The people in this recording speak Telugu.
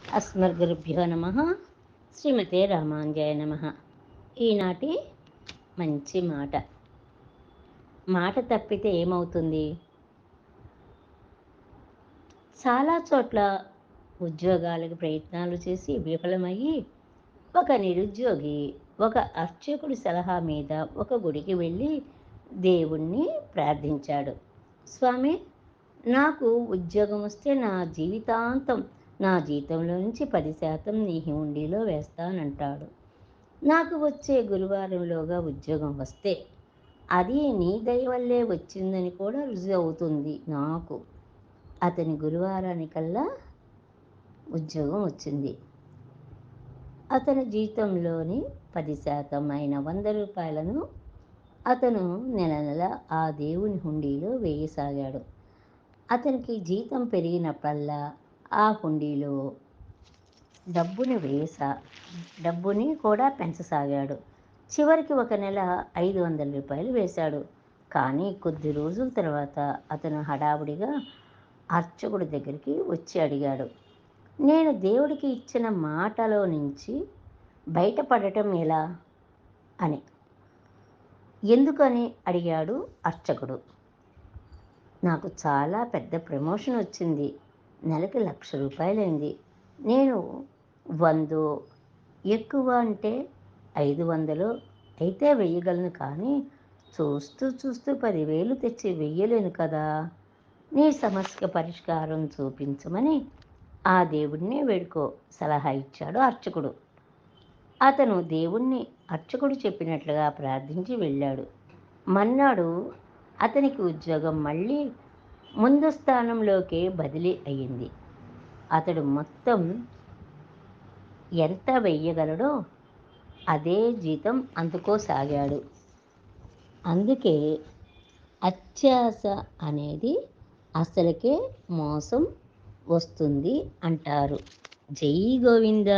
అస్మద్గురుభ్యో నమ. శ్రీమతే రామాంజాయ నమ. ఈనాటి మంచి మాట. మాట తప్పితే ఏమవుతుంది? చాలా చోట్ల ఉద్యోగాలకు ప్రయత్నాలు చేసి విఫలమయ్యి ఒక నిరుద్యోగి ఒక అర్చకుడి సలహా మీద ఒక గుడికి వెళ్ళి దేవుణ్ణి ప్రార్థించాడు. స్వామి, నాకు ఉద్యోగం వస్తే నా జీతంలో నుంచి 10% నీ హుండీలో వేస్తానంటాడు. నాకు వచ్చే గురువారంలోగా ఉద్యోగం వస్తే అది నీ దయ వల్లే వచ్చిందని కూడా రుజువు అవుతుంది నాకు. అతని గురువారానికల్లా ఉద్యోగం వచ్చింది. అతని జీతంలోని 10% అయిన 100 రూపాయలను అతను నెల నెల ఆ దేవుని హుండీలో వేయసాగాడు. అతనికి జీతం పెరిగినప్పుడల్లా ఆ హుండీలో డబ్బుని కూడా పెంచసాగాడు. చివరికి ఒక నెల 500 రూపాయలు వేశాడు. కానీ కొద్ది రోజుల తర్వాత అతను హడావుడిగా అర్చకుడి దగ్గరికి వచ్చి అడిగాడు, నేను దేవుడికి ఇచ్చిన మాటలో నుంచి బయటపడటం ఎలా అని. ఎందుకని అడిగాడు అర్చకుడు. నాకు చాలా పెద్ద ప్రమోషన్ వచ్చింది. నెలకి 1,00,000 రూపాయలైంది. నేను 100, ఎక్కువ అంటే 500 అయితే వెయ్యగలను, కానీ చూస్తూ 10,000 తెచ్చి వెయ్యలేను కదా. నీ సమస్యకు పరిష్కారం చూపించమని ఆ దేవుడినే వేడుకో సలహా ఇచ్చాడు అర్చకుడు. అతను దేవుణ్ణి అర్చకుడు చెప్పినట్లుగా ప్రార్థించి వెళ్ళాడు. మన్నాడు అతనికి ఉద్యోగం మళ్ళీ ముందు స్థానంలోకే బదిలీ అయ్యింది. అతడు మొత్తం ఎంత వెయ్యగలడో అదే జీతం అందుకోసాగాడు. అందుకే అత్యాశ అనేది అసలుకే మోసం వస్తుంది అంటారు. జై గోవింద.